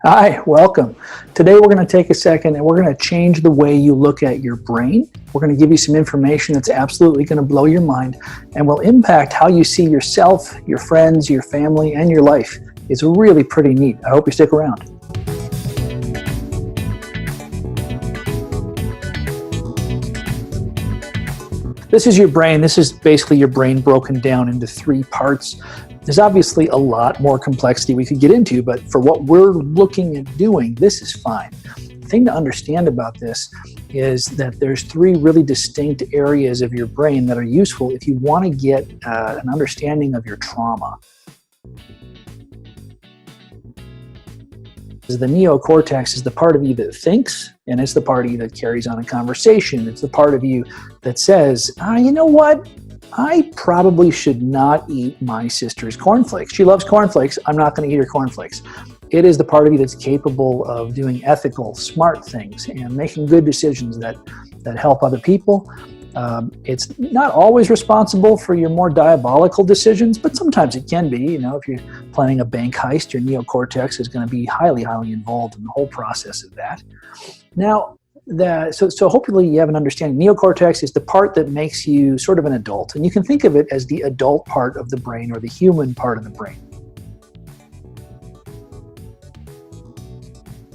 Hi, welcome. Today we're going to take a second and we're going to change the way you look at your brain. We're going to give you some information that's absolutely going to blow your mind and will impact how you see yourself, your friends, your family, and your life. It's really pretty neat. I hope you stick around. This is your brain. This is basically your brain broken down into three parts. There's obviously a lot more complexity we could get into, but for what we're looking at doing, this is fine. The thing to understand about this is that there's three really distinct areas of your brain that are useful if you want to get an understanding of your trauma. The neocortex is the part of you that thinks, and it's the part of you that carries on a conversation. It's the part of you that says, you know what? I probably should not eat my sister's cornflakes. She loves cornflakes. I'm not going to eat her cornflakes. It is the part of you that's capable of doing ethical, smart things and making good decisions that help other people. It's not always responsible for your more diabolical decisions, but sometimes it can be. If you're planning a bank heist, your neocortex is going to be highly, highly involved in the whole process of that. Now, so hopefully you have an understanding. Neocortex is the part that makes you sort of an adult, and you can think of it as the adult part of the brain or the human part of the brain.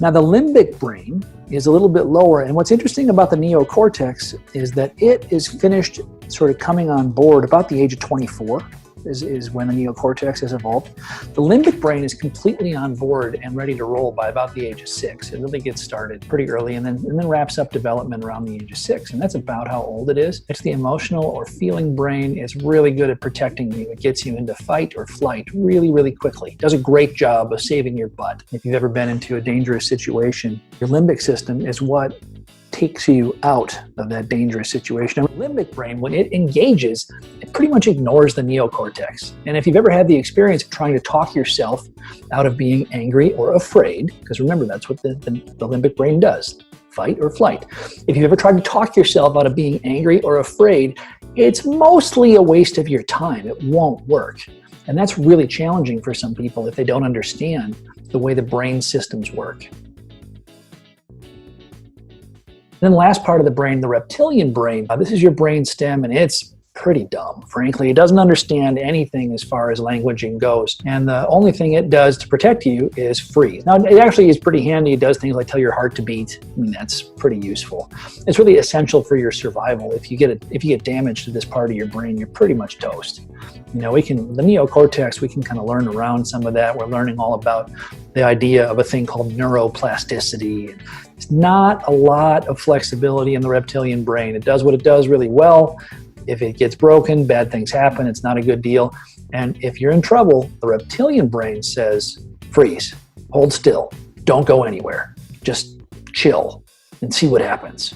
Now, the limbic brain is a little bit lower, and what's interesting about the neocortex is that it is finished sort of coming on board about the age of 24 is when the neocortex has evolved. The limbic brain is completely on board and ready to roll by about the age of 6. It really gets started pretty early and then wraps up development around the age of 6, and that's about how old it is. It's the emotional or feeling brain. It's really good at protecting you. It gets you into fight or flight really, really quickly. It does a great job of saving your butt. If you've ever been into a dangerous situation, your limbic system is what takes you out of that dangerous situation. And the limbic brain, when it engages, it pretty much ignores the neocortex. And if you've ever had the experience of trying to talk yourself out of being angry or afraid, because remember, that's what the limbic brain does, fight or flight. If you've ever tried to talk yourself out of being angry or afraid, it's mostly a waste of your time. It won't work. And that's really challenging for some people if they don't understand the way the brain systems work. Then the last part of the brain, the reptilian brain, this is your brain stem, and it's pretty dumb, frankly. It doesn't understand anything as far as languaging goes. And the only thing it does to protect you is freeze. Now, it actually is pretty handy. It does things like tell your heart to beat. I mean, that's pretty useful. It's really essential for your survival. If you get damage to this part of your brain, you're pretty much toast. The neocortex, we can kind of learn around some of that. We're learning all about the idea of a thing called neuroplasticity. There's not a lot of flexibility in the reptilian brain. It does what it does really well. If it gets broken, bad things happen. It's not a good deal. And if you're in trouble, the reptilian brain says, freeze, hold still, don't go anywhere. Just chill and see what happens.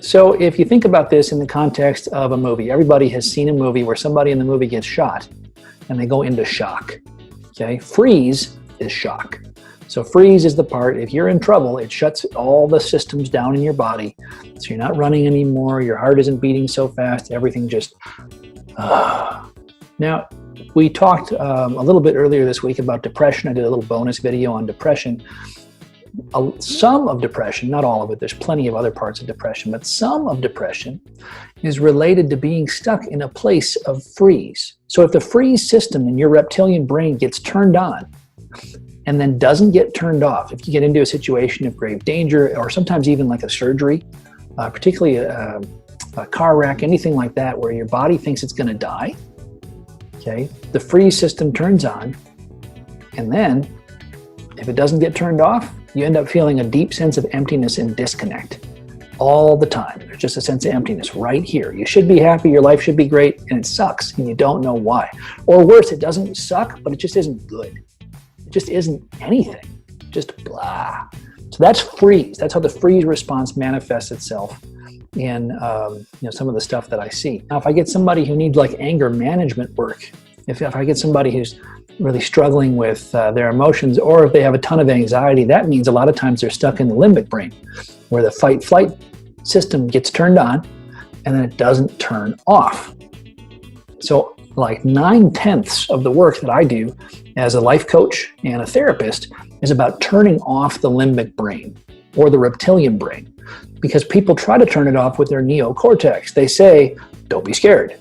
So if you think about this in the context of a movie, everybody has seen a movie where somebody in the movie gets shot and they go into shock. Okay, freeze is shock. So freeze is the part, if you're in trouble, it shuts all the systems down in your body. So you're not running anymore, your heart isn't beating so fast, everything just... Now, we talked a little bit earlier this week about depression. I did a little bonus video on depression. Some of depression, not all of it, there's plenty of other parts of depression, but some of depression is related to being stuck in a place of freeze. So if the freeze system in your reptilian brain gets turned on, and then doesn't get turned off, if you get into a situation of grave danger, or sometimes even like a surgery, particularly a car wreck, anything like that, where your body thinks it's going to die, okay, the freeze system turns on, and then if it doesn't get turned off, you end up feeling a deep sense of emptiness and disconnect all the time. There's just a sense of emptiness right here. You should be happy, your life should be great, and it sucks, and you don't know why. Or worse, it doesn't suck, but it just isn't good. Just isn't anything, just blah. So that's freeze. That's how the freeze response manifests itself in some of the stuff that I see. Now, if I get somebody who needs like anger management work, if I get somebody who's really struggling with their emotions, or if they have a ton of anxiety, that means a lot of times they're stuck in the limbic brain, where the fight-flight system gets turned on and then it doesn't turn off. So like 9/10 of the work that I do as a life coach and a therapist is about turning off the limbic brain or the reptilian brain, because people try to turn it off with their neocortex. They say, don't be scared.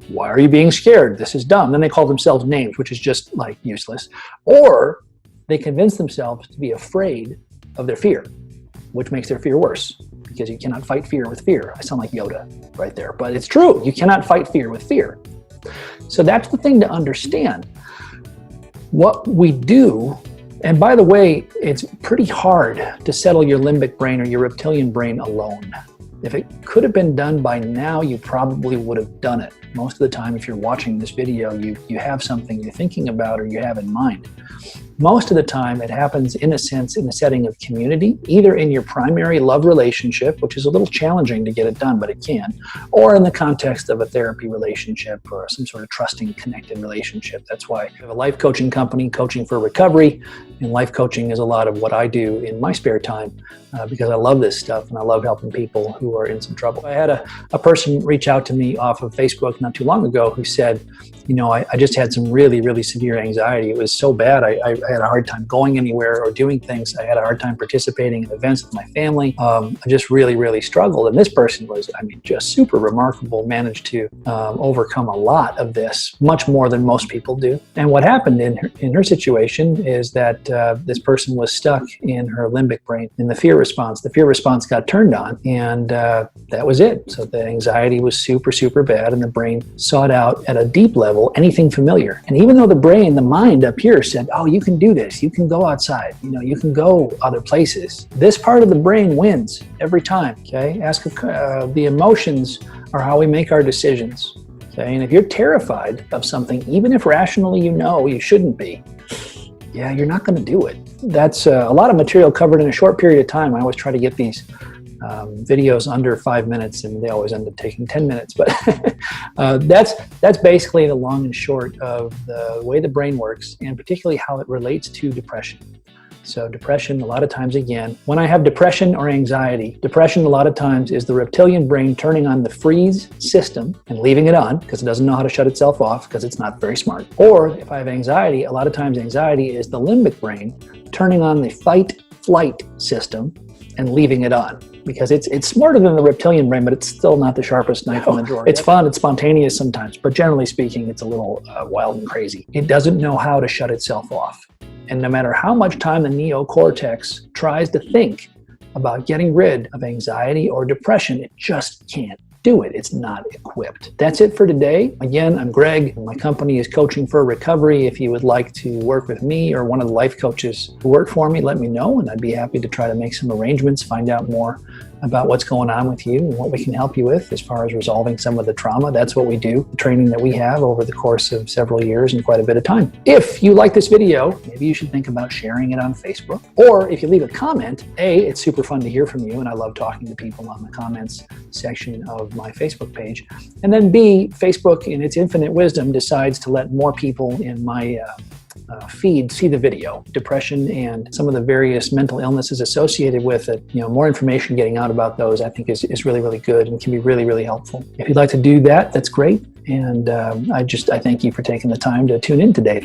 Why are you being scared? This is dumb. Then they call themselves names, which is just like useless. Or they convince themselves to be afraid of their fear, which makes their fear worse, because you cannot fight fear with fear. I sound like Yoda right there, but it's true. You cannot fight fear with fear. So that's the thing to understand. What we do, and by the way, it's pretty hard to settle your limbic brain or your reptilian brain alone. If it could have been done by now, you probably would have done it. Most of the time, if you're watching this video, you have something you're thinking about or you have in mind. Most of the time, it happens in a sense in the setting of community, either in your primary love relationship, which is a little challenging to get it done, but it can, or in the context of a therapy relationship or some sort of trusting, connected relationship. That's why I have a life coaching company, Coaching for Recovery, and life coaching is a lot of what I do in my spare time because I love this stuff and I love helping people who are in some trouble. I had a person reach out to me off of Facebook not too long ago who said, you know, I just had some really, really severe anxiety. It was so bad. I had a hard time going anywhere or doing things. I had a hard time participating in events with my family. I just really, really struggled. And this person was, I mean, just super remarkable, managed to overcome a lot of this, much more than most people do. And what happened in her situation is that this person was stuck in her limbic brain in the fear response. The fear response got turned on, and that was it. So the anxiety was super, super bad, and the brain sought out at a deep level anything familiar. And even though the brain, the mind up here said, oh, you can do this, you can go outside, you know, you can go other places, this part of the brain wins every time. Okay, ask the emotions are how we make our decisions. Okay, and if you're terrified of something, even if rationally you know you shouldn't be, yeah, you're not going to do it. That's a lot of material covered in a short period of time. I always try to get these videos under 5 minutes, and they always end up taking 10 minutes. But that's basically the long and short of the way the brain works, and particularly how it relates to depression. So depression, a lot of times, again, when I have depression or anxiety, depression a lot of times is the reptilian brain turning on the freeze system and leaving it on because it doesn't know how to shut itself off because it's not very smart. Or if I have anxiety, a lot of times anxiety is the limbic brain turning on the fight-flight system and leaving it on, because it's smarter than the reptilian brain, but it's still not the sharpest knife in the drawer. It's fun, it's spontaneous sometimes, but generally speaking, it's a little wild and crazy. It doesn't know how to shut itself off. And no matter how much time the neocortex tries to think about getting rid of anxiety or depression, it just can't do it. It's not equipped. That's it for today. Again, I'm Greg. My company is Coaching for Recovery. If you would like to work with me or one of the life coaches who work for me, let me know, and I'd be happy to try to make some arrangements, find out more about what's going on with you and what we can help you with as far as resolving some of the trauma. That's what we do, the training that we have over the course of several years and quite a bit of time. If you like this video, maybe you should think about sharing it on Facebook. Or if you leave a comment, A, it's super fun to hear from you, and I love talking to people on the comments section of my Facebook page. And then B, Facebook in its infinite wisdom decides to let more people in my feed see the video. Depression and some of the various mental illnesses associated with it, you know, more information getting out about those, I think is really, really good and can be really, really helpful. If you'd like to do that, that's great. And I thank you for taking the time to tune in today.